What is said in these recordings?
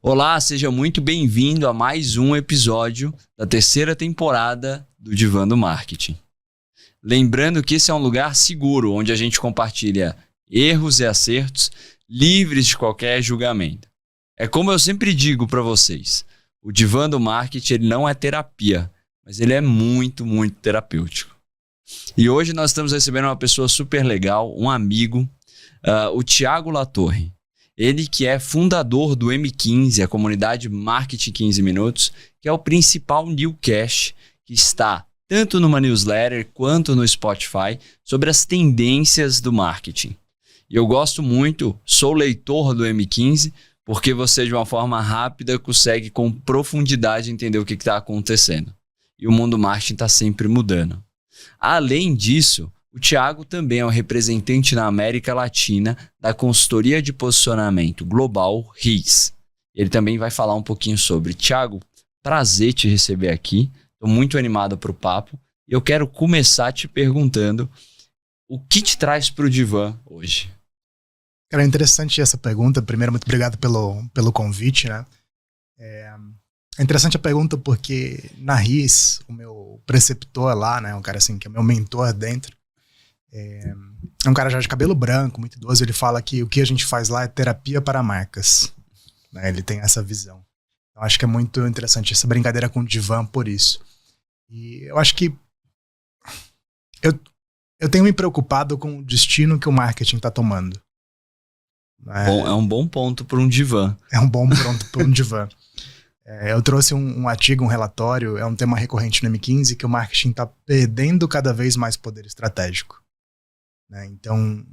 Olá, seja muito bem-vindo a mais um episódio da terceira temporada do Divã do Marketing. Lembrando que esse é um lugar seguro, onde a gente compartilha erros e acertos, livres de qualquer julgamento. É como eu sempre digo para vocês, o Divã do Marketing ele não é terapia, mas ele é muito, muito terapêutico. E hoje nós estamos recebendo uma pessoa super legal, um amigo, o Thiago Latorre. Ele que é fundador do M15, a comunidade Marketing 15 Minutos, que é o principal newscast que está tanto numa newsletter quanto no Spotify sobre as tendências do marketing. E eu gosto muito, sou leitor do M15, porque você de uma forma rápida consegue com profundidade entender o que está acontecendo. E o mundo marketing está sempre mudando. Além disso, o Thiago também é um representante na América Latina da consultoria de posicionamento global RIS. Ele também vai falar um pouquinho sobre. Thiago, prazer te receber aqui. Estou muito animado para o papo. E eu quero começar te perguntando o que te traz para o Divã hoje? Cara, é interessante essa pergunta. Primeiro, muito obrigado pelo convite, né? É interessante a pergunta porque na RIS, o meu preceptor lá, né? Um cara assim que é meu mentor dentro, é um cara já de cabelo branco, muito idoso. Ele fala que o que a gente faz lá é terapia para marcas, né? Ele tem essa visão. Eu acho que é muito interessante essa brincadeira com o Divã por isso. E eu acho que eu tenho me preocupado com o destino que o marketing está tomando. É um bom ponto para um divã. É um bom ponto para um divã. Eu trouxe um artigo, um relatório, é um tema recorrente no M15, que o marketing está perdendo cada vez mais poder estratégico. Então,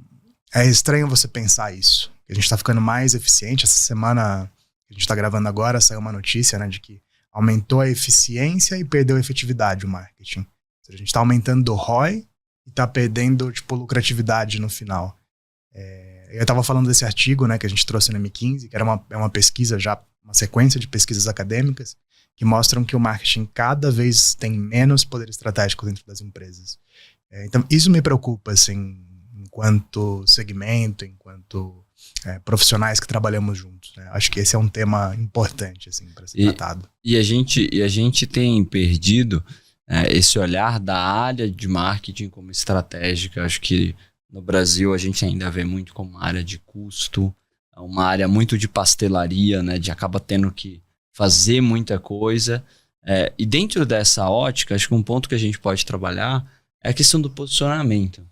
é estranho você pensar isso. A gente está ficando mais eficiente. Essa semana que a gente está gravando agora, saiu uma notícia, né, de que aumentou a eficiência e perdeu a efetividade o marketing. Ou seja, a gente está aumentando o ROI e está perdendo lucratividade no final. Eu estava falando desse artigo, né, que a gente trouxe no M15, que era uma pesquisa já, uma sequência de pesquisas acadêmicas que mostram que o marketing cada vez tem menos poder estratégico dentro das empresas. Então, isso me preocupa, assim, enquanto segmento, enquanto profissionais que trabalhamos juntos, né? Acho que esse é um tema importante, assim, para ser tratado. E a gente tem perdido esse olhar da área de marketing como estratégica. Acho que no Brasil a gente ainda vê muito como uma área de custo, uma área muito de pastelaria, né? De acaba tendo que fazer muita coisa. E dentro dessa ótica, acho que um ponto que a gente pode trabalhar é a questão do posicionamento.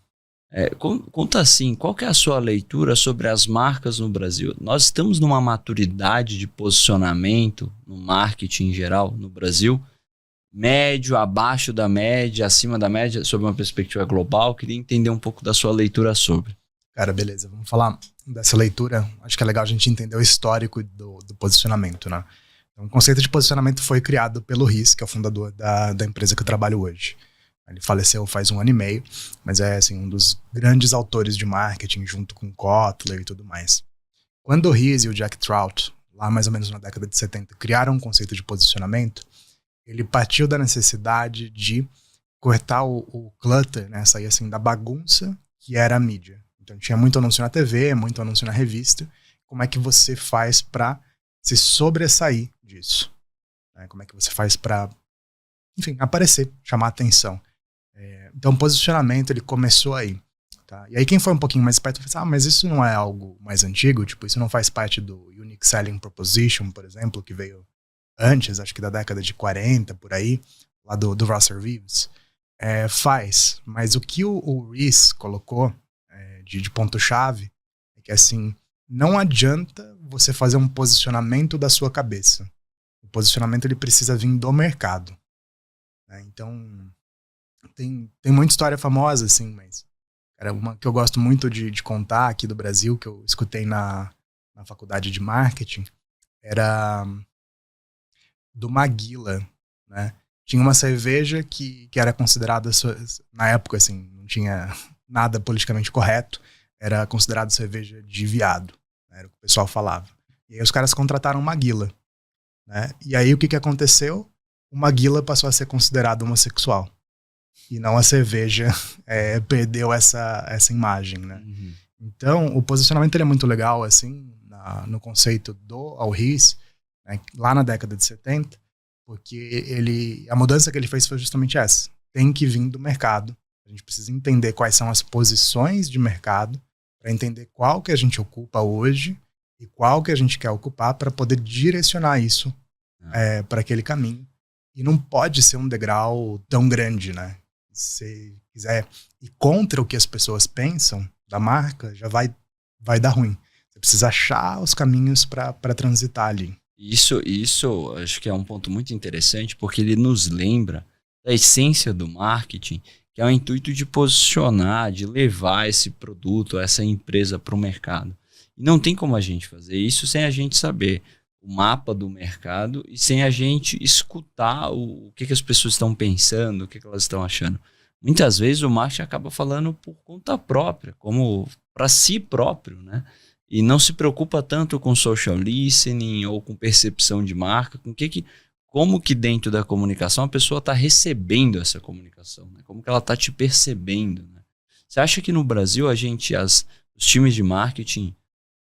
Conta assim, qual que é a sua leitura sobre as marcas no Brasil? Nós estamos numa maturidade de posicionamento no marketing em geral no Brasil? Médio, abaixo da média, acima da média, sob uma perspectiva global? Queria entender um pouco da sua leitura sobre. Cara, beleza. Vamos falar dessa leitura. Acho que é legal a gente entender o histórico do posicionamento, né? Então, o conceito de posicionamento foi criado pelo RIS, que é o fundador da empresa que eu trabalho hoje. Ele faleceu faz 1 ano e meio, mas é assim, um dos grandes autores de marketing, junto com Kotler e tudo mais. Quando o RIS e o Jack Trout, lá mais ou menos na década de 70, criaram um conceito de posicionamento, ele partiu da necessidade de cortar o clutter, né, sair assim da bagunça que era a mídia. Então tinha muito anúncio na TV, muito anúncio na revista. Como é que você faz para se sobressair disso? Como é que você faz para, enfim, aparecer, chamar atenção? Então o posicionamento ele começou aí. Tá? E aí quem foi um pouquinho mais esperto pensou, mas isso não é algo mais antigo? Tipo, isso não faz parte do Unique Selling Proposition, por exemplo, que veio antes, acho que da década de 40, por aí, lá do Russell Reeves. Faz, mas o que o Rees colocou de ponto-chave é que assim, não adianta você fazer um posicionamento da sua cabeça. O posicionamento ele precisa vir do mercado. Então, tem muita história famosa, assim, mas era uma que eu gosto muito de contar aqui do Brasil, que eu escutei na faculdade de marketing, era do Maguila, né? Tinha uma cerveja que era considerada, na época, assim, não tinha nada politicamente correto, era considerado cerveja de viado, né? Era o que o pessoal falava. E aí os caras contrataram Maguila, né? E aí o que aconteceu? O Maguila passou a ser considerado homossexual. E não a cerveja perdeu essa imagem, né? Uhum. Então, o posicionamento ele é muito legal, assim, no conceito do Al-Riz, né, lá na década de 70, porque a mudança que ele fez foi justamente essa. Tem que vir do mercado. A gente precisa entender quais são as posições de mercado para entender qual que a gente ocupa hoje e qual que a gente quer ocupar para poder direcionar isso para aquele caminho. E não pode ser um degrau tão grande, né? Se quiser ir contra o que as pessoas pensam da marca, já vai dar ruim. Você precisa achar os caminhos para transitar ali. Isso acho que é um ponto muito interessante, porque ele nos lembra da essência do marketing, que é o intuito de posicionar, de levar esse produto, essa empresa para o mercado. E não tem como a gente fazer isso sem a gente saber o mapa do mercado e sem a gente escutar o que as pessoas estão pensando, o que elas estão achando. Muitas vezes o marketing acaba falando por conta própria, como para si próprio, né? E não se preocupa tanto com social listening ou com percepção de marca, com como que dentro da comunicação a pessoa está recebendo essa comunicação, né? Como que ela está te percebendo, né? Você acha que no Brasil os times de marketing,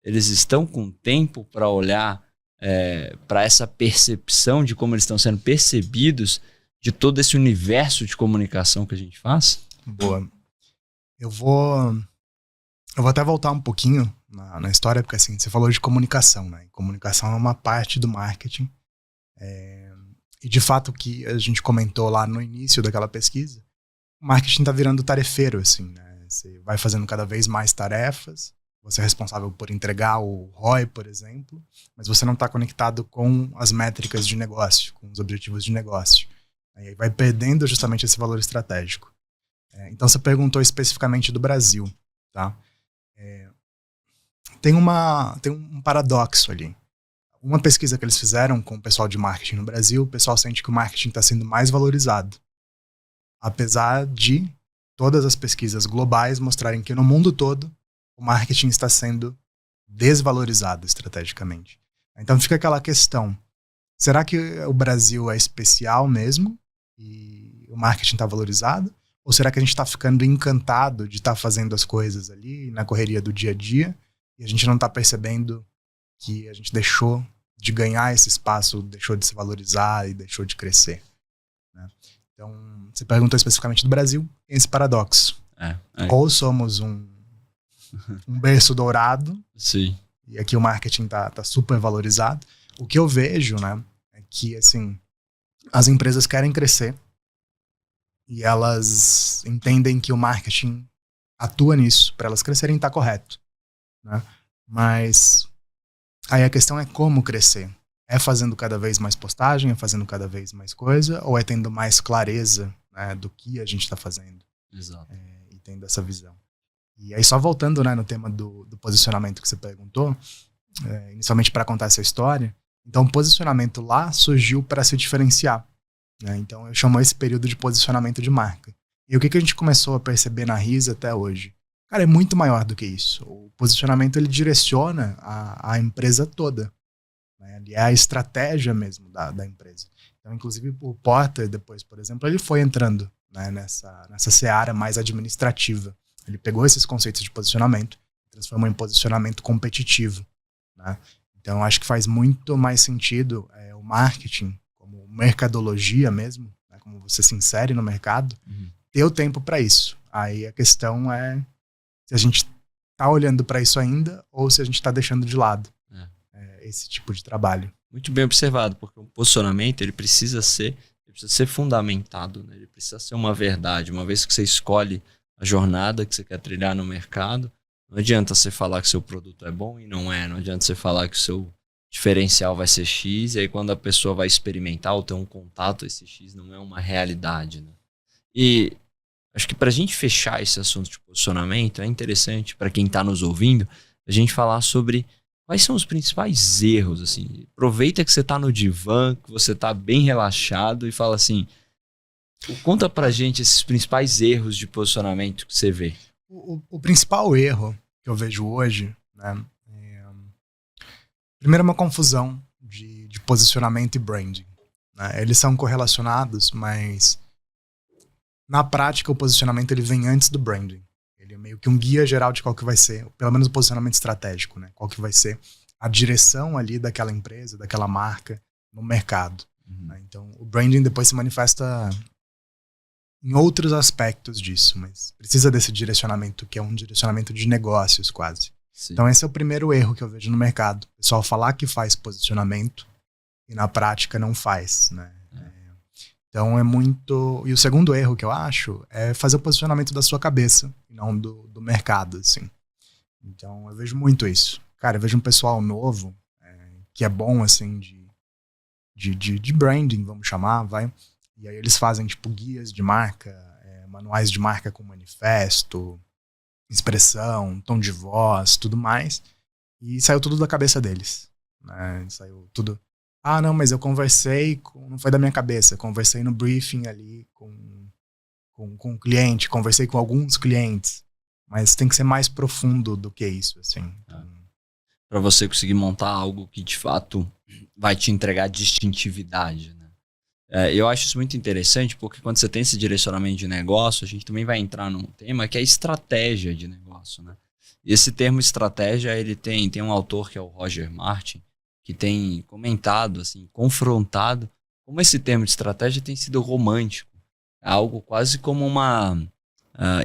eles estão com tempo para olhar para essa percepção de como eles estão sendo percebidos de todo esse universo de comunicação que a gente faz? Boa. Eu vou até voltar um pouquinho na história, porque assim, você falou de comunicação, né? E comunicação é uma parte do marketing. E de fato, o que a gente comentou lá no início daquela pesquisa, o marketing está virando tarefeiro, assim, né? Você vai fazendo cada vez mais tarefas, você é responsável por entregar o ROI, por exemplo, mas você não está conectado com as métricas de negócio, com os objetivos de negócio. Aí vai perdendo justamente esse valor estratégico. Então você perguntou especificamente do Brasil, tá? Tem um paradoxo ali. Uma pesquisa que eles fizeram com o pessoal de marketing no Brasil, o pessoal sente que o marketing está sendo mais valorizado. Apesar de todas as pesquisas globais mostrarem que no mundo todo o marketing está sendo desvalorizado estrategicamente. Então fica aquela questão, será que o Brasil é especial mesmo e o marketing está valorizado? Ou será que a gente está ficando encantado de estar fazendo as coisas ali na correria do dia a dia e a gente não está percebendo que a gente deixou de ganhar esse espaço, deixou de se valorizar e deixou de crescer, né? Então, você perguntou especificamente do Brasil, tem esse paradoxo. Ou somos um berço dourado, sim, e aqui o marketing tá super valorizado. O que eu vejo, né, é que assim, as empresas querem crescer e elas entendem que o marketing atua nisso, para elas crescerem tá correto, né? Mas aí a questão é como crescer. É fazendo cada vez mais postagem, é fazendo cada vez mais coisa, ou é tendo mais clareza, né, do que a gente está fazendo? Exato. E tendo essa visão. E aí só voltando, né, no tema do posicionamento que você perguntou, inicialmente para contar essa história, então o posicionamento lá surgiu para se diferenciar, né? Então eu chamo esse período de posicionamento de marca. E o que a gente começou a perceber na RISA até hoje? Cara, é muito maior do que isso. O posicionamento ele direciona a empresa toda, né? Ele é a estratégia mesmo da empresa. Então, inclusive, o Porter, depois, por exemplo, ele foi entrando, né, nessa seara mais administrativa. Ele pegou esses conceitos de posicionamento e transformou em posicionamento competitivo, né? Então, acho que faz muito mais sentido o marketing, como mercadologia mesmo, né, como você se insere no mercado, ter o tempo para isso. Aí a questão é se a gente está olhando para isso ainda ou se a gente está deixando de lado esse tipo de trabalho. Muito bem observado, porque o posicionamento ele precisa ser fundamentado, né? Ele precisa ser uma verdade. Uma vez que você escolhe a jornada que você quer trilhar no mercado, não adianta você falar que seu produto é bom e não é. Não adianta você falar que o seu diferencial vai ser X e aí quando a pessoa vai experimentar ou ter um contato, esse X não é uma realidade, né? E acho que para a gente fechar esse assunto de posicionamento, é interessante para quem está nos ouvindo a gente falar sobre quais são os principais erros. Assim. Aproveita que você está no divã, que você está bem relaxado e fala assim, conta pra gente esses principais erros de posicionamento que você vê. O principal erro que eu vejo hoje, né, primeiro é uma confusão de posicionamento e branding, né? Eles são correlacionados, mas na prática o posicionamento ele vem antes do branding. Ele é meio que um guia geral de qual que vai ser, pelo menos o posicionamento estratégico, né? Qual que vai ser a direção ali daquela empresa, daquela marca no mercado. Né? Então, o branding depois se manifesta em outros aspectos disso, mas precisa desse direcionamento, que é um direcionamento de negócios quase. Sim. Então esse é o primeiro erro que eu vejo no mercado. O pessoal falar que faz posicionamento e na prática não faz, né? Então é muito... E o segundo erro que eu acho é fazer o posicionamento da sua cabeça e não do mercado, assim. Então eu vejo muito isso. Cara, eu vejo um pessoal novo que é bom, assim, de branding, vamos chamar, vai... E aí eles fazem, tipo, guias de marca, manuais de marca com manifesto, expressão, tom de voz, tudo mais. E saiu tudo da cabeça deles. Né? Saiu tudo... Ah, não, mas eu conversei, não foi da minha cabeça, eu conversei no briefing ali com um cliente, conversei com alguns clientes. Mas tem que ser mais profundo do que isso, assim. Para você conseguir montar algo que, de fato, vai te entregar distintividade, né? Eu acho isso muito interessante porque quando você tem esse direcionamento de negócio, a gente também vai entrar num tema que é estratégia de negócio, né? E esse termo estratégia, ele tem um autor que é o Roger Martin, que tem comentado, assim, confrontado como esse termo de estratégia tem sido romântico. É algo quase como uma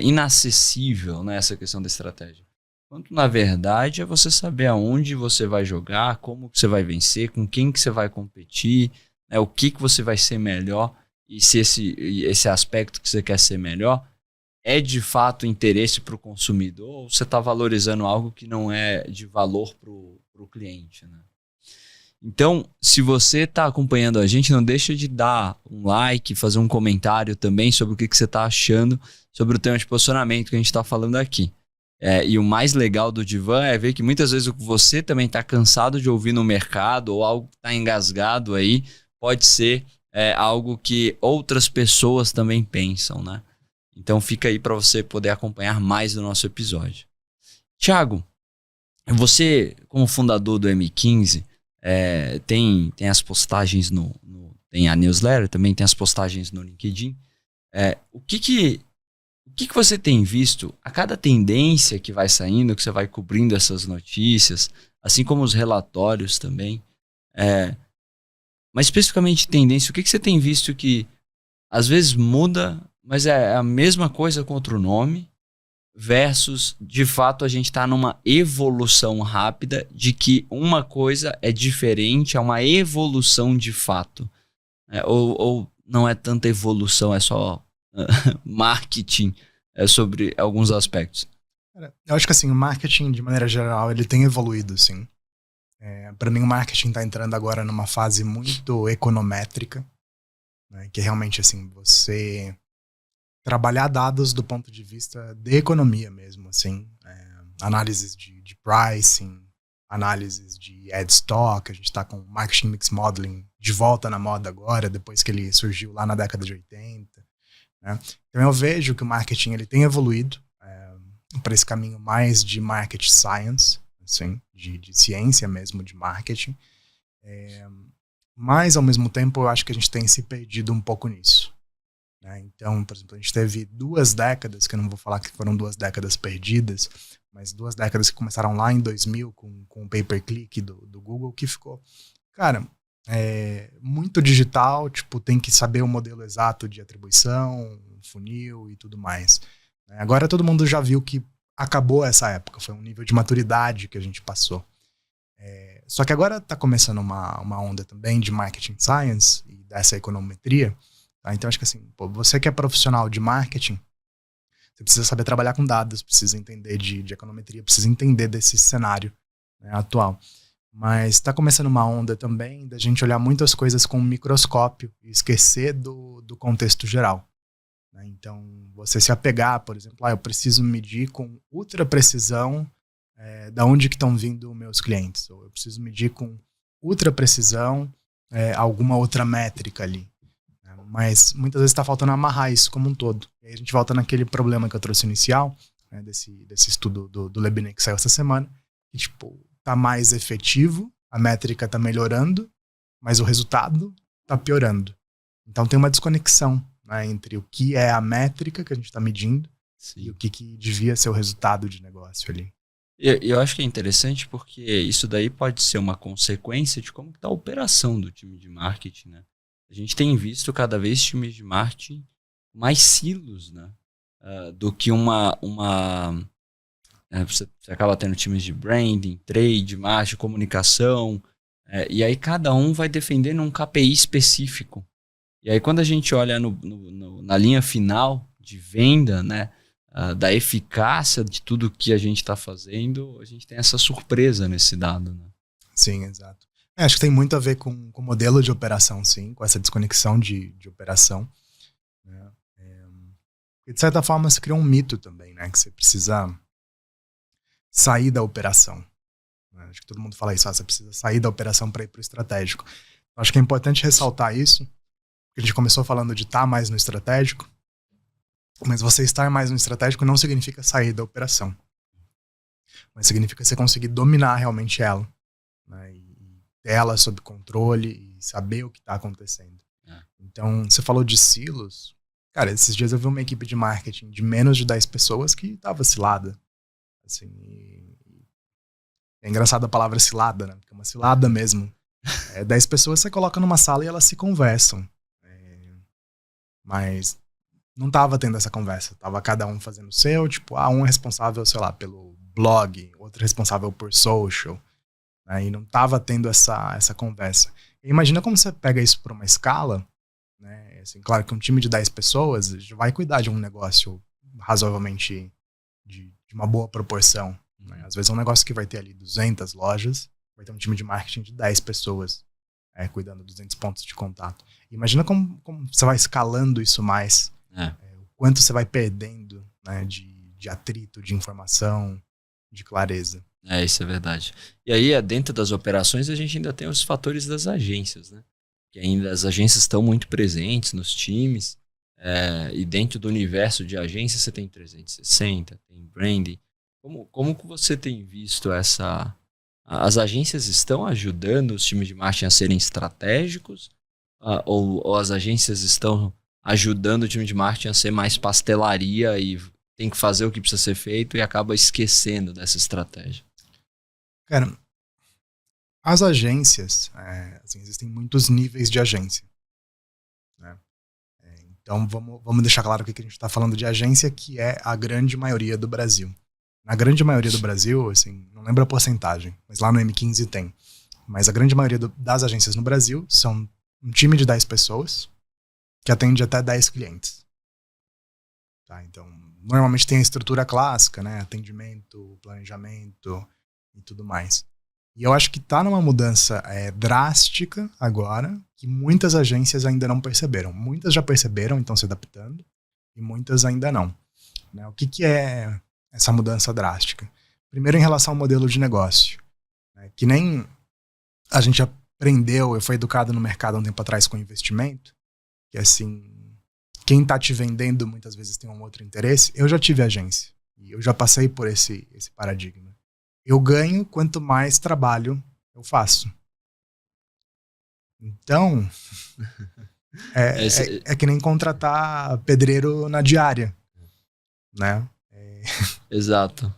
inacessível, né, essa questão da estratégia. Quando, na verdade, é você saber aonde você vai jogar, como que você vai vencer, com quem que você vai competir, o que você vai ser melhor e se esse aspecto que você quer ser melhor é de fato interesse para o consumidor ou você está valorizando algo que não é de valor para o cliente, né? Então, se você está acompanhando a gente, não deixa de dar um like, fazer um comentário também sobre o que você está achando sobre o tema de posicionamento que a gente está falando aqui. E o mais legal do Divan é ver que muitas vezes você também está cansado de ouvir no mercado ou algo que está engasgado aí, pode ser algo que outras pessoas também pensam, né? Então fica aí para você poder acompanhar mais do nosso episódio. Thiago, você como fundador do M15, tem as postagens tem a newsletter, também tem as postagens no LinkedIn. O que você tem visto a cada tendência que vai saindo, que você vai cobrindo essas notícias, assim como os relatórios também, mas especificamente tendência, o que você tem visto que às vezes muda, mas é a mesma coisa com outro nome, versus, de fato, a gente está numa evolução rápida de que uma coisa é diferente, é uma evolução de fato. Ou não é tanta evolução, é só marketing sobre alguns aspectos. Eu acho que assim, o marketing, de maneira geral, ele tem evoluído, sim. Para mim, o marketing está entrando agora numa fase muito econométrica, né, que realmente, assim, você trabalhar dados do ponto de vista de economia mesmo, assim, análises de pricing, análises de ad stock, a gente está com marketing mix modeling de volta na moda agora, depois que ele surgiu lá na década de 80, né? Então eu vejo que o marketing ele tem evoluído para esse caminho mais de market science, assim, de ciência mesmo de marketing, mas ao mesmo tempo eu acho que a gente tem se perdido um pouco nisso. Então, por exemplo, a gente teve 2 décadas, que eu não vou falar que foram 2 décadas perdidas, mas 2 décadas que começaram lá em 2000 com o pay-per-click do Google, que ficou, cara, muito digital, tipo, tem que saber o modelo exato de atribuição, funil e tudo mais. Agora todo mundo já viu que acabou essa época, foi um nível de maturidade que a gente passou. Só que agora está começando uma onda também de marketing science e dessa econometria. Tá? Então acho que assim, você que é profissional de marketing, você precisa saber trabalhar com dados, precisa entender de econometria, precisa entender desse cenário, né, atual. Mas está começando uma onda também da gente olhar muitas coisas com um microscópio e esquecer do contexto geral. Né? Então você se apegar, por exemplo, eu preciso medir com ultra precisão da onde que estão vindo meus clientes, ou eu preciso medir com ultra precisão alguma outra métrica ali. Mas muitas vezes está faltando amarrar isso como um todo. E aí a gente volta naquele problema que eu trouxe inicial, né, desse estudo do Lebinet que saiu essa semana, que tipo, tá mais efetivo, a métrica tá melhorando, mas o resultado tá piorando. Então tem uma desconexão, né, entre o que é a métrica que a gente está medindo, sim, e o que devia ser o resultado de negócio ali. Eu acho que é interessante porque isso daí pode ser uma consequência de como está a operação do time de marketing, né? A gente tem visto cada vez times de marketing mais silos, né? Do que você acaba tendo times de branding, trade, marketing, comunicação, e aí cada um vai defendendo um KPI específico. E aí quando a gente olha na linha final de venda, né? Da eficácia de tudo que a gente está fazendo, a gente tem essa surpresa nesse dado, né? Sim, exato. Acho que tem muito a ver com o modelo de operação, sim, com essa desconexão de operação. Né? E de certa forma se cria um mito também, né? Que você precisa sair da operação. Né? Acho que todo mundo fala isso, você precisa sair da operação para ir para o estratégico. Acho que é importante ressaltar isso, porque a gente começou falando de estar mais no estratégico, mas você estar mais no estratégico não significa sair da operação. Mas significa você conseguir dominar realmente ela. Né? E ter ela sob controle e saber o que está acontecendo. Então, você falou de silos. Cara, esses dias eu vi uma equipe de marketing de menos de 10 pessoas que estava cilada. Assim, é engraçado a palavra cilada, né? Porque é uma cilada mesmo. 10 pessoas você coloca numa sala e elas se conversam. Mas não tava tendo essa conversa. Tava cada um fazendo o seu, tipo, um é responsável, sei lá, pelo blog, outro responsável por social. Né? E não tava tendo essa conversa. E imagina como você pega isso por uma escala, né? Assim, claro que um time de 10 pessoas já vai cuidar de um negócio razoavelmente de uma boa proporção. Né? Às vezes é um negócio que vai ter ali 200 lojas, vai ter um time de marketing de 10 pessoas cuidando de 200 pontos de contato. Imagina como você vai escalando isso mais. O quanto você vai perdendo, né, de atrito, de informação, de clareza. Isso é verdade. E aí, dentro das operações, a gente ainda tem os fatores das agências, né? Que ainda as agências estão muito presentes nos times. E dentro do universo de agências, você tem 360, tem branding. Como que você tem visto essa... As agências estão ajudando os times de marketing a serem estratégicos? Ou as agências estão ajudando o time de marketing a ser mais pastelaria e tem que fazer o que precisa ser feito e acaba esquecendo dessa estratégia? Cara, as agências, assim, existem muitos níveis de agência. Né? Então vamos deixar claro que a gente está falando de agência, que é a grande maioria do Brasil. Na grande maioria do Brasil, assim, não lembro a porcentagem, mas lá no M15 tem. Mas a grande maioria das agências no Brasil são um time de 10 pessoas que atende até 10 clientes. Tá? Então, normalmente tem a estrutura clássica, né? Atendimento, planejamento e tudo mais. E eu acho que está numa mudança drástica agora, que muitas agências ainda não perceberam. Muitas já perceberam, então se adaptando, e muitas ainda não. Né? O que é essa mudança drástica? Primeiro, em relação ao modelo de negócio. Né? Que nem a gente aprendeu, eu fui educado no mercado há um tempo atrás com investimento, que assim, quem tá te vendendo muitas vezes tem um outro interesse. Eu já tive agência, e eu já passei por esse paradigma. Eu ganho quanto mais trabalho eu faço. Então, é que nem contratar pedreiro na diária, né? Exato.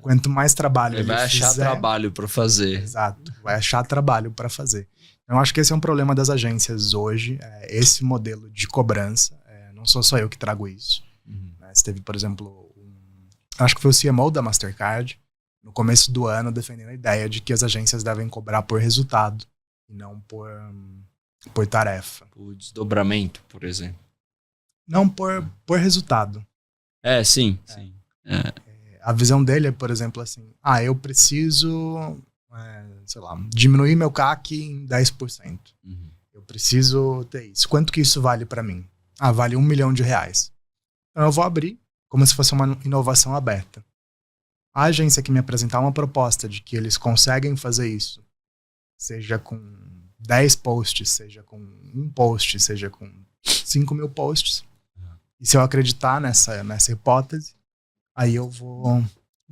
Quanto mais trabalho ele vai achar trabalho para fazer. Exato, vai achar trabalho para fazer. Eu acho que esse é um problema das agências hoje, esse modelo de cobrança. Não sou só eu que trago isso. Você teve, por exemplo, acho que foi o CMO da Mastercard, no começo do ano, defendendo a ideia de que as agências devem cobrar por resultado e não por tarefa. Por desdobramento, por exemplo. Não por resultado. Sim. A visão dele é, por exemplo, assim, eu preciso, sei lá, diminuir meu CAC em 10%. Eu preciso ter isso. Quanto que isso vale para mim? Vale R$1 milhão. Então eu vou abrir como se fosse uma inovação aberta. A agência que me apresentar uma proposta de que eles conseguem fazer isso, seja com 10 posts, seja com 1 post, seja com 5 mil posts, e se eu acreditar nessa hipótese, aí eu vou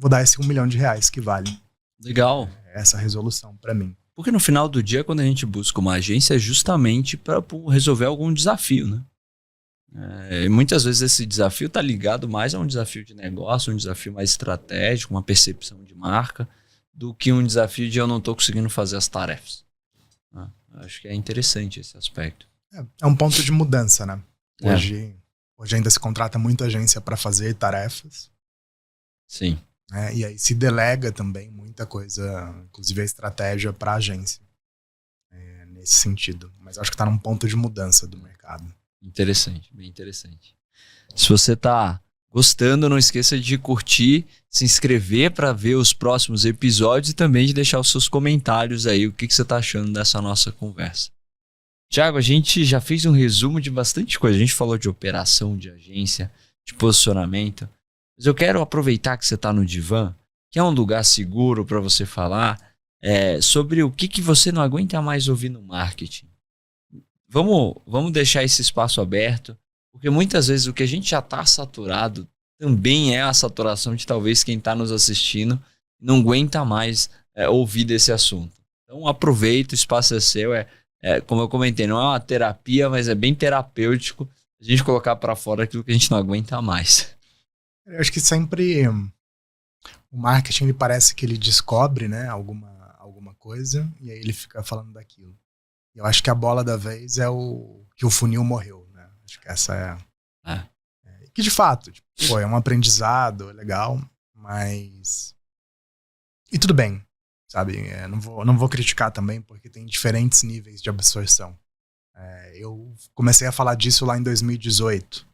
dar esse R$1 milhão que vale. Legal. Essa resolução para mim. Porque no final do dia, quando a gente busca uma agência, é justamente para resolver algum desafio, né? Muitas vezes esse desafio está ligado mais a um desafio de negócio, um desafio mais estratégico, uma percepção de marca, do que um desafio de eu não estou conseguindo fazer as tarefas. Acho que é interessante esse aspecto. É um ponto de mudança, né? Hoje ainda se contrata muita agência para fazer tarefas. Sim. Né? E aí se delega também muita coisa, inclusive a estratégia para a agência. Nesse sentido. Mas acho que está num ponto de mudança do mercado. Interessante, bem interessante. Se você está gostando, não esqueça de curtir, se inscrever para ver os próximos episódios e também de deixar os seus comentários aí, o que você está achando dessa nossa conversa. Thiago, a gente já fez um resumo de bastante coisa. A gente falou de operação, de agência, de posicionamento. Mas eu quero aproveitar que você está no Divã, que é um lugar seguro para você falar sobre o que você não aguenta mais ouvir no marketing. Vamos deixar esse espaço aberto, porque muitas vezes o que a gente já está saturado também é a saturação de talvez quem está nos assistindo não aguenta mais ouvir desse assunto. Então aproveita, o espaço é seu, como eu comentei, não é uma terapia, mas é bem terapêutico a gente colocar para fora aquilo que a gente não aguenta mais. Eu acho que sempre o marketing ele parece que ele descobre, né, alguma coisa e aí ele fica falando daquilo. Eu acho que a bola da vez é que o funil morreu, né? Acho que essa que de fato, é um aprendizado, é legal, mas... E tudo bem, sabe? Não vou criticar também, porque tem diferentes níveis de absorção. Eu comecei a falar disso lá em 2018.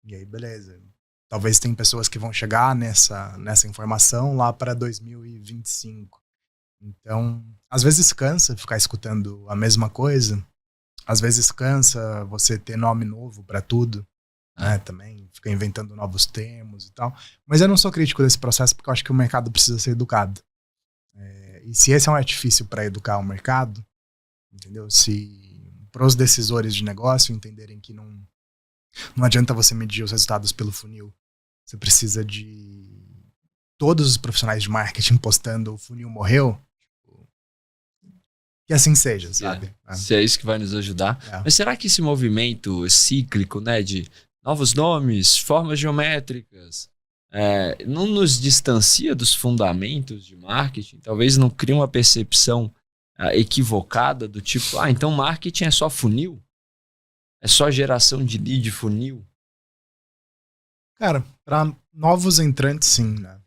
E aí, beleza. Talvez tem pessoas que vão chegar nessa informação lá para 2025. Então, às vezes cansa ficar escutando a mesma coisa. Às vezes cansa você ter nome novo para tudo, né? Também fica inventando novos termos e tal. Mas eu não sou crítico desse processo porque eu acho que o mercado precisa ser educado. E se esse é um artifício para educar o mercado, entendeu? Se para os decisores de negócio entenderem que não adianta você medir os resultados pelo funil. Você precisa de todos os profissionais de marketing postando o funil morreu. Que assim seja, sabe? Se é isso que vai nos ajudar. Mas será que esse movimento cíclico, né, de novos nomes, formas geométricas, não nos distancia dos fundamentos de marketing? Talvez não crie uma percepção equivocada do tipo, então marketing é só funil? É só geração de lead funil? Cara, para novos entrantes, sim, né?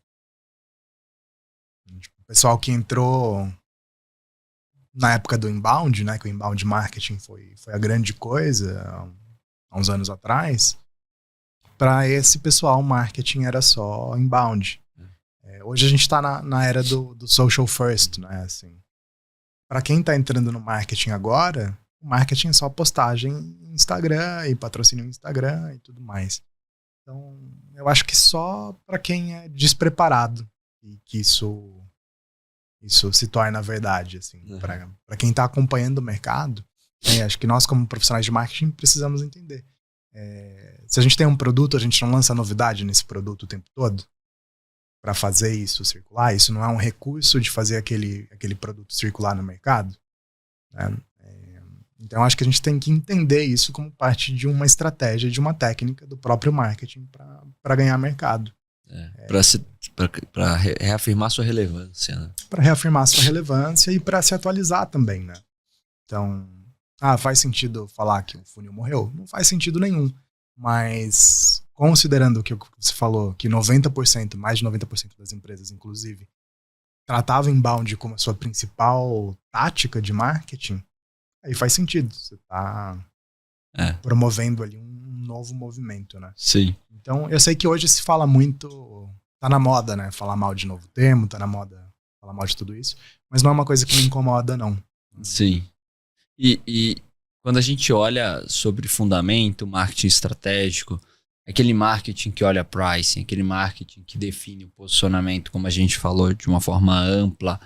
O pessoal que entrou na época do inbound, né? Que o inbound marketing foi a grande coisa há uns anos atrás. Para esse pessoal, marketing era só inbound. Hoje a gente está na era do social first, né? Assim, para quem está entrando no marketing agora, o marketing é só postagem em Instagram e patrocínio no Instagram e tudo mais. Então, eu acho que só para quem é despreparado e que isso se torna verdade, assim. Para quem está acompanhando o mercado, acho que nós como profissionais de marketing precisamos entender. Se a gente tem um produto, a gente não lança novidade nesse produto o tempo todo para fazer isso circular. Isso não é um recurso de fazer aquele produto circular no mercado, né? Então acho que a gente tem que entender isso como parte de uma estratégia, de uma técnica do próprio marketing para ganhar mercado. Para reafirmar sua relevância, né? Para reafirmar sua relevância e para se atualizar também, né? Então, faz sentido falar que o funil morreu? Não faz sentido nenhum. Mas, considerando o que você falou, que 90%, mais de 90% das empresas, inclusive, tratavam inbound como a sua principal tática de marketing, aí faz sentido. Você está promovendo ali um novo movimento, né? Sim. Então, eu sei que hoje se fala muito, tá na moda, né? Falar mal de novo termo, tá na moda falar mal de tudo isso, mas não é uma coisa que me incomoda, não. Sim. E quando a gente olha sobre fundamento, marketing estratégico, aquele marketing que olha pricing, aquele marketing que define o posicionamento, como a gente falou, de uma forma ampla,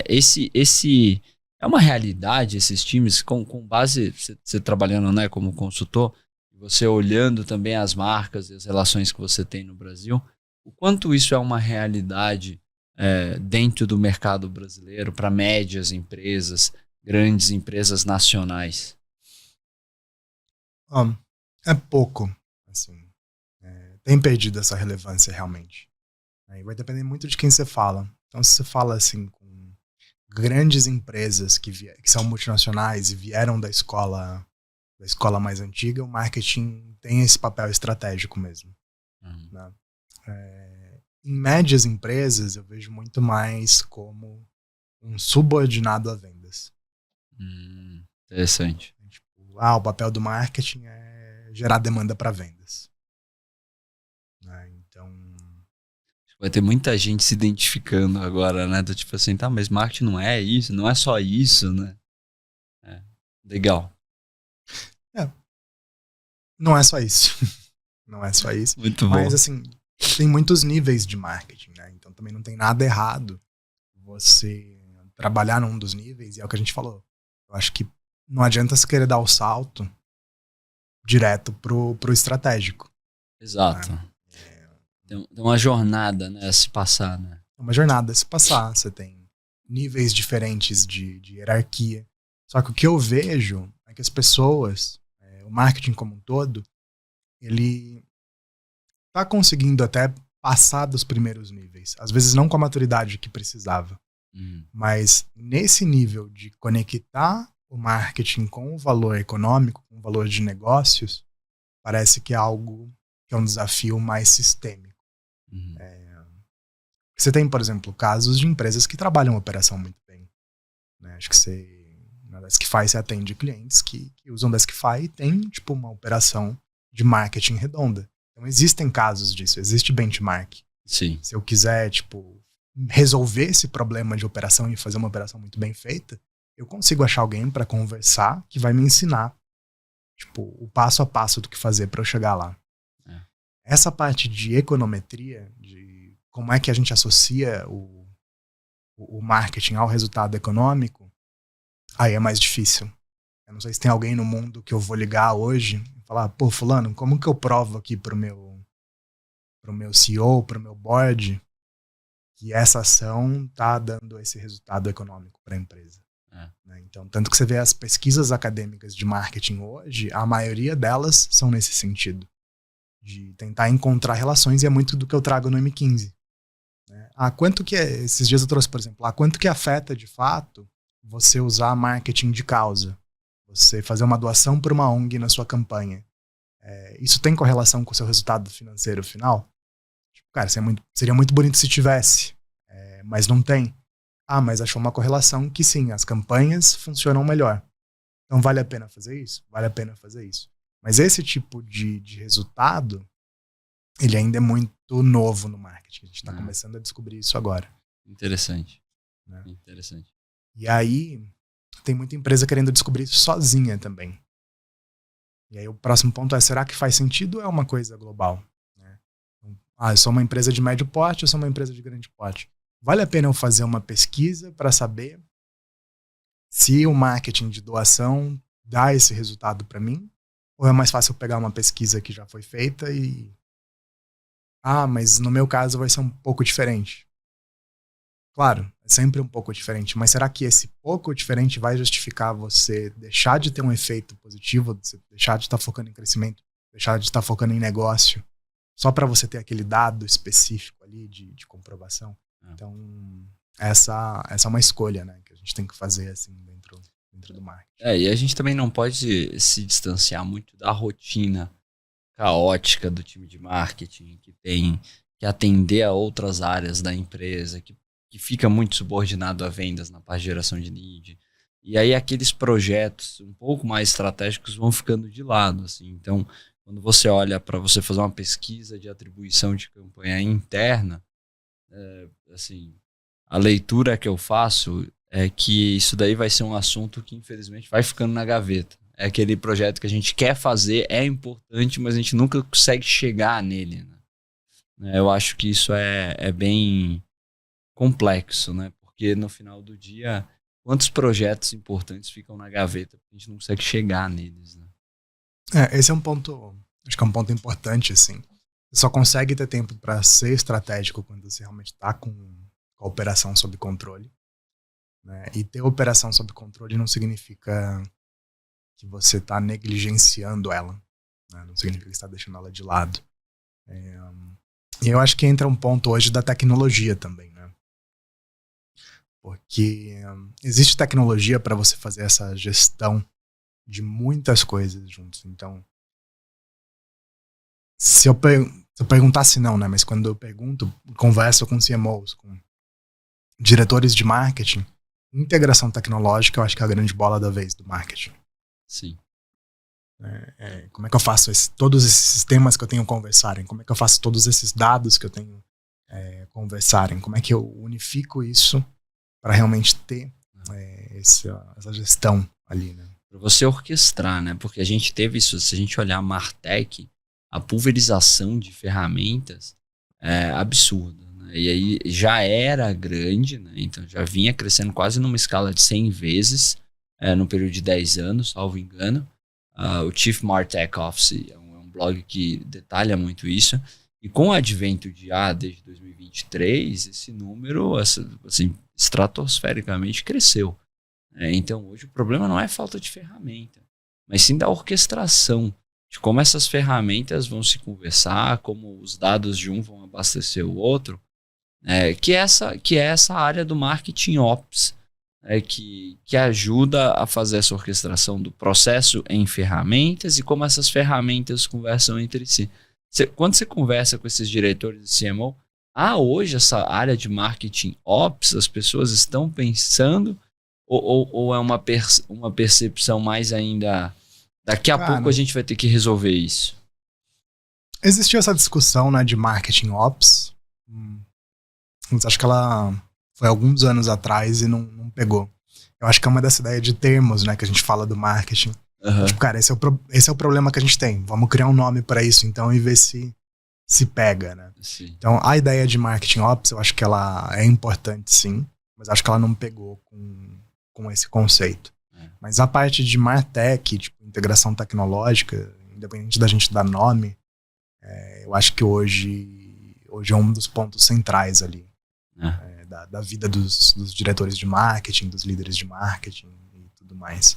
esse é uma realidade, esses times, com base, você trabalhando, né, como consultor, você olhando também as marcas e as relações que você tem no Brasil, o quanto isso é uma realidade dentro do mercado brasileiro para médias empresas, grandes empresas nacionais? É pouco, assim. Tem perdido essa relevância realmente. Aí vai depender muito de quem você fala. Então, se você fala assim com grandes empresas que são multinacionais e vieram da escola mais antiga, o marketing tem esse papel estratégico mesmo. Uhum. Né? Em médias empresas, eu vejo muito mais como um subordinado a vendas. Interessante. Tipo, o papel do marketing é gerar demanda para vendas. Né? Então, Vai ter muita gente se identificando agora, né? Do tipo assim, tá, mas marketing não é isso, não é só isso, né? É. Legal. não é só isso. Não é só isso. Muito Mas, bom. assim, tem muitos níveis de marketing, né? Então também não tem nada errado você trabalhar num dos níveis, e é o que a gente falou. Eu acho que não adianta você querer dar o salto direto pro estratégico. Exato. Né? Tem uma jornada, né, a se passar, né? É uma jornada a se passar. Você tem níveis diferentes de hierarquia. Só que o que eu vejo é que as pessoas, o marketing como um todo, ele tá conseguindo até passar dos primeiros níveis. Às vezes não com a maturidade que precisava. Mas nesse nível de conectar o marketing com o valor econômico, com o valor de negócios, parece que é algo que é um desafio mais sistêmico. Você tem, por exemplo, casos de empresas que trabalham a operação muito bem. Né? Acho que na Deskify você atende clientes que usam Deskify e tem tipo, uma operação de marketing redonda. Então existem casos disso, existe benchmark. Sim. Se eu quiser, tipo, resolver esse problema de operação e fazer uma operação muito bem feita, eu consigo achar alguém para conversar que vai me ensinar, tipo, o passo a passo do que fazer para eu chegar lá. Essa parte de econometria, de como é que a gente associa o marketing ao resultado econômico, aí é mais difícil. Eu não sei se tem alguém no mundo que eu vou ligar hoje e falar, pô, fulano, como que eu provo aqui pro meu CEO, pro meu board, que essa ação está dando esse resultado econômico para a empresa. Né? Então, tanto que você vê as pesquisas acadêmicas de marketing hoje, a maioria delas são nesse sentido, de tentar encontrar relações, e é muito do que eu trago no M15. Né? Quanto que esses dias eu trouxe, por exemplo, quanto que afeta de fato você usar marketing de causa, você fazer uma doação para uma ONG na sua campanha. Isso tem correlação com o seu resultado financeiro final? Cara, seria muito bonito se tivesse, mas não tem. Mas achou uma correlação que sim, as campanhas funcionam melhor. Então vale a pena fazer isso? Vale a pena fazer isso. Mas esse tipo de resultado, ele ainda é muito novo no marketing. A gente está começando a descobrir isso agora. Interessante. Né? Interessante. E aí, tem muita empresa querendo descobrir isso sozinha também. E aí o próximo ponto é, será que faz sentido ou é uma coisa global? Eu sou uma empresa de médio porte, eu sou uma empresa de grande porte. Vale a pena eu fazer uma pesquisa para saber se o marketing de doação dá esse resultado para mim? Ou é mais fácil eu pegar uma pesquisa que já foi feita e... mas no meu caso vai ser um pouco diferente. Claro, é sempre um pouco diferente, mas será que esse pouco diferente vai justificar você deixar de ter um efeito positivo, você deixar de estar focando em crescimento, deixar de estar focando em negócio, só para você ter aquele dado específico ali de comprovação? Então, essa é uma escolha, né, que a gente tem que fazer assim dentro do marketing. E a gente também não pode se distanciar muito da rotina caótica do time de marketing, que tem que atender a outras áreas da empresa, que fica muito subordinado a vendas na parte de geração de lead. E aí aqueles projetos um pouco mais estratégicos vão ficando de lado. Assim. Então, quando você olha para você fazer uma pesquisa de atribuição de campanha interna, assim, a leitura que eu faço é que isso daí vai ser um assunto que infelizmente vai ficando na gaveta. É aquele projeto que a gente quer fazer, é importante, mas a gente nunca consegue chegar nele. Né? Eu acho que isso é bem complexo, né? Porque no final do dia, quantos projetos importantes ficam na gaveta porque a gente não consegue chegar neles, né? Esse é um ponto, acho que é um ponto importante, assim. Você só consegue ter tempo para ser estratégico quando você realmente está com a operação sob controle. Né? E ter operação sob controle não significa que você está negligenciando ela. né? Não significa que você está deixando ela de lado. E eu acho que entra um ponto hoje da tecnologia também, né? Porque existe tecnologia para você fazer essa gestão de muitas coisas juntos. Então, se eu perguntasse não, né? Mas quando eu pergunto, converso com CMOs, com diretores de marketing, integração tecnológica eu acho que é a grande bola da vez do marketing. Sim. Como é que eu faço todos esses sistemas que eu tenho conversarem? Como é que eu faço todos esses dados que eu tenho conversarem? Como é que eu unifico isso para realmente ter essa gestão ali, né? Para você orquestrar, né? Porque a gente teve isso, se a gente olhar a Martech, a pulverização de ferramentas é absurda, né? E aí já era grande, né? Então já vinha crescendo quase numa escala de 100 vezes no período de 10 anos, salvo engano. O Chief Martech Office é um blog que detalha muito isso. E com o advento de desde 2023, esse número assim, estratosfericamente cresceu. Então hoje o problema não é falta de ferramenta, mas sim da orquestração, de como essas ferramentas vão se conversar, como os dados de um vão abastecer o outro, que é essa área do marketing ops, que ajuda a fazer essa orquestração do processo em ferramentas e como essas ferramentas conversam entre si. Quando você conversa com esses diretores de CMO, hoje essa área de marketing ops, as pessoas estão pensando ou é uma percepção mais ainda daqui a pouco a gente vai ter que resolver isso? Existiu essa discussão, né, de marketing ops, mas acho que ela foi alguns anos atrás e não pegou. Eu acho que é uma dessa ideia de termos, né, que a gente fala do marketing. Uhum. Tipo, cara, esse é o problema que a gente tem. Vamos criar um nome para isso, então, e ver se pega, né? Sim. Então, a ideia de marketing ops, eu acho que ela é importante, sim, mas acho que ela não pegou com esse conceito. Mas a parte de Martech, tipo, integração tecnológica, independente da gente dar nome, eu acho que hoje é um dos pontos centrais ali. Da vida dos diretores de marketing, dos líderes de marketing e tudo mais.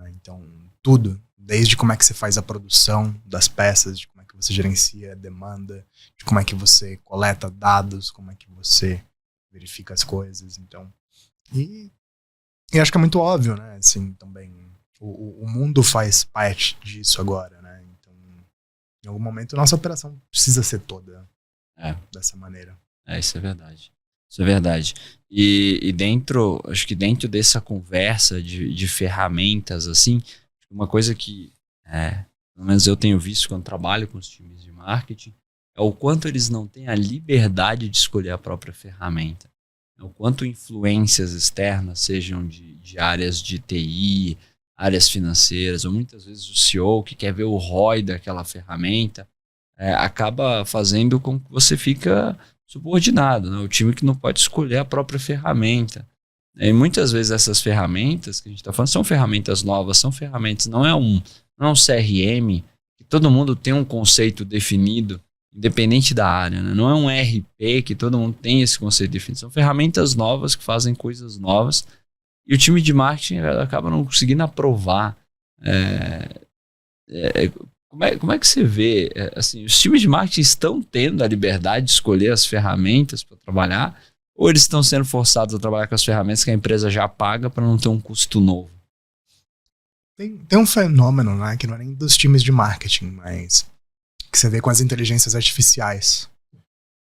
Então, tudo, desde como é que você faz a produção das peças, de como é que você gerencia a demanda, de como é que você coleta dados, como é que você verifica as coisas. Então, e acho que é muito óbvio, né? Assim, também, o mundo faz parte disso agora, né? Então, em algum momento, a nossa operação precisa ser toda dessa maneira. Isso é verdade. Isso é verdade. E acho que dentro dessa conversa de ferramentas, assim, uma coisa que, pelo menos eu tenho visto quando trabalho com os times de marketing, é o quanto eles não têm a liberdade de escolher a própria ferramenta. É o quanto influências externas, sejam de áreas de TI, áreas financeiras, ou muitas vezes o CEO que quer ver o ROI daquela ferramenta, acaba fazendo com que você fica subordinado, né? O time que não pode escolher a própria ferramenta. E muitas vezes essas ferramentas que a gente está falando são ferramentas novas, são ferramentas, não é um CRM, que todo mundo tem um conceito definido, independente da área, né? Não é um ERP que todo mundo tem esse conceito definido, são ferramentas novas que fazem coisas novas e o time de marketing acaba não conseguindo aprovar. Como é que você vê, assim, os times de marketing estão tendo a liberdade de escolher as ferramentas para trabalhar, ou eles estão sendo forçados a trabalhar com as ferramentas que a empresa já paga para não ter um custo novo? Tem um fenômeno, né, que não é nem dos times de marketing, mas que você vê com as inteligências artificiais.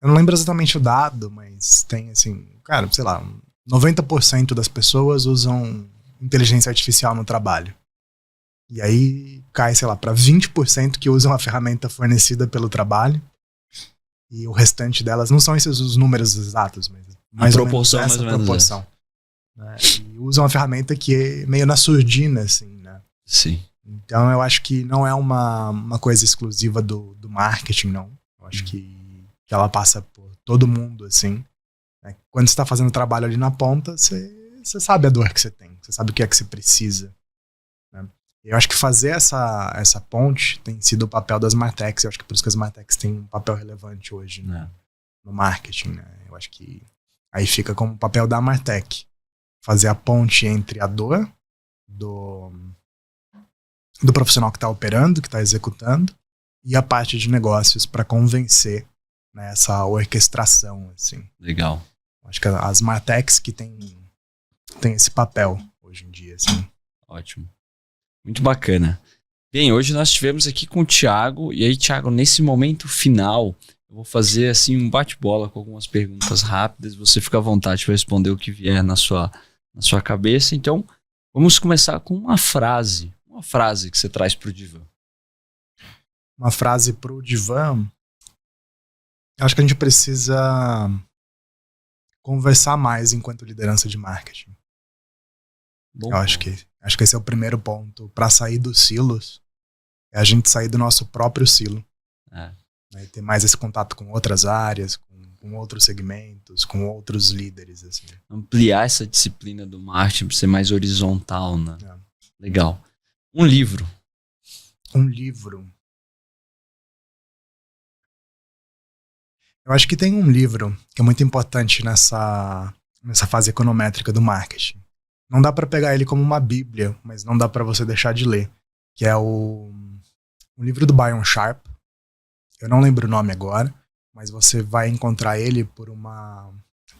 Eu não lembro exatamente o dado, mas tem, assim, cara, sei lá, 90% das pessoas usam inteligência artificial no trabalho. E aí cai, sei lá, para 20% que usam a ferramenta fornecida pelo trabalho. E o restante delas, não são esses os números exatos, mas mais ou menos essa proporção. Né? E usam a ferramenta que é meio na surdina, assim, né? Sim. Então eu acho que não é uma coisa exclusiva do marketing, não. Eu acho que ela passa por todo mundo, assim. Né? Quando você está fazendo trabalho ali na ponta, você sabe a dor que você tem. Você sabe o que é que você precisa. Né? Eu acho que fazer essa ponte tem sido o papel das Martechs. Eu acho que por isso que as Martechs têm um papel relevante hoje no marketing. Né? Eu acho que aí fica como o papel da Martech. Fazer a ponte entre a dor do profissional que está operando, que está executando, e a parte de negócios para convencer, né, essa orquestração, assim. Legal. Acho que as Martechs que tem esse papel hoje em dia, assim. Ótimo. Muito bacana. Bem, hoje nós estivemos aqui com o Thiago, e aí, Thiago, nesse momento final, eu vou fazer assim um bate-bola com algumas perguntas rápidas, você fica à vontade para responder o que vier na sua cabeça. Então, vamos começar com uma frase que você traz para o Divan. Uma frase para o Divan, acho que a gente precisa conversar mais enquanto liderança de marketing. Bom, eu acho que esse é o primeiro ponto. Para sair dos silos, é a gente sair do nosso próprio silo. Né, e ter mais esse contato com outras áreas, com outros segmentos, com outros líderes. Assim. Ampliar essa disciplina do marketing para ser mais horizontal, né? Legal. Um livro. Eu acho que tem um livro que é muito importante nessa fase econométrica do marketing. Não dá para pegar ele como uma bíblia, mas não dá para você deixar de ler. Que é um livro do Byron Sharp. Eu não lembro o nome agora, mas você vai encontrar ele por uma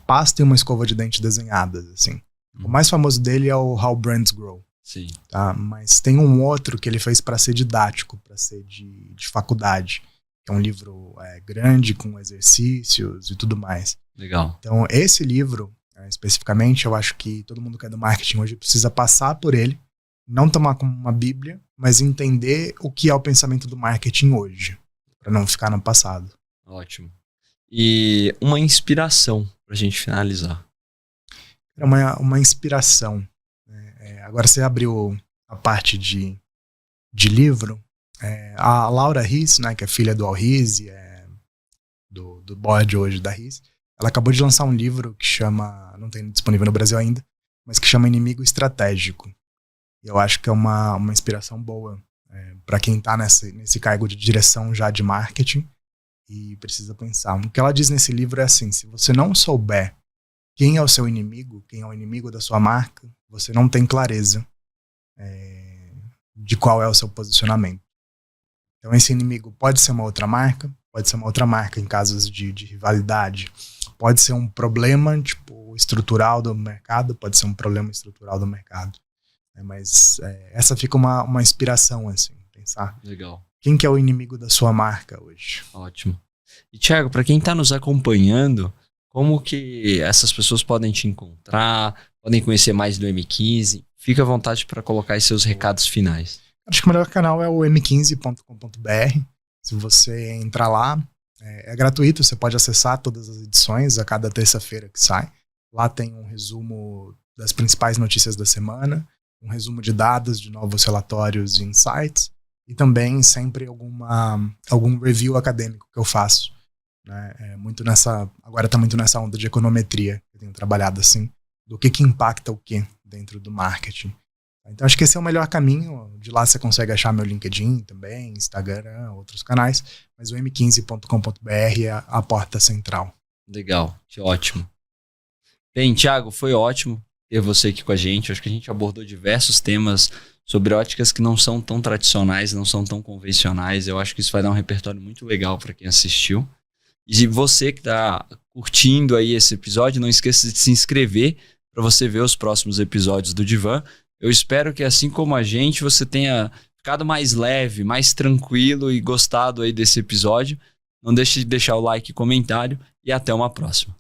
pasta e uma escova de dente desenhadas, assim. O mais famoso dele é o How Brands Grow. Sim. Tá? Mas tem um outro que ele fez para ser didático, para ser de faculdade. Que é um livro grande, com exercícios e tudo mais. Legal. Então, esse livro, especificamente, eu acho que todo mundo que é do marketing hoje precisa passar por ele, não tomar como uma bíblia, mas entender o que é o pensamento do marketing hoje, para não ficar no passado. Ótimo. E uma inspiração pra gente finalizar. Uma inspiração. Agora você abriu a parte de livro. A Laura Riz, né, que é filha do Al Riz e do board hoje da Riz, ela acabou de lançar um livro que chama, não tem disponível no Brasil ainda, mas que chama Inimigo Estratégico. E eu acho que é uma inspiração boa para quem está nesse cargo de direção já de marketing e precisa pensar. O que ela diz nesse livro é assim: se você não souber quem é o seu inimigo, quem é o inimigo da sua marca, você não tem clareza de qual é o seu posicionamento. Então esse inimigo pode ser uma outra marca em casos de rivalidade, pode ser um problema tipo estrutural do mercado, pode ser um problema estrutural do mercado. Mas essa fica uma inspiração, assim, pensar. Legal. Quem que é o inimigo da sua marca hoje? Ótimo. E Thiago, para quem está nos acompanhando, como que essas pessoas podem te encontrar, podem conhecer mais do M15? Fica à vontade para colocar aí seus recados finais. Acho que o melhor canal é o m15.com.br. Se você entrar lá, é gratuito, você pode acessar todas as edições a cada terça-feira que sai. Lá tem um resumo das principais notícias da semana, um resumo de dados, de novos relatórios e insights, e também sempre algum review acadêmico que eu faço. Né? Agora está muito nessa onda de econometria que eu tenho trabalhado, assim, do que impacta o que dentro do marketing. Então acho que esse é o melhor caminho. De lá você consegue achar meu LinkedIn também, Instagram, outros canais, mas o m15.com.br é a porta central. Legal, que ótimo. Bem, Thiago, foi ótimo ter você aqui com a gente. Acho que a gente abordou diversos temas sobre óticas que não são tão tradicionais, não são tão convencionais. Eu acho que isso vai dar um repertório muito legal para quem assistiu. E você que está curtindo aí esse episódio, não esqueça de se inscrever para você ver os próximos episódios do Divan. Eu espero que, assim como a gente, você tenha ficado mais leve, mais tranquilo e gostado aí desse episódio. Não deixe de deixar o like e comentário e até uma próxima.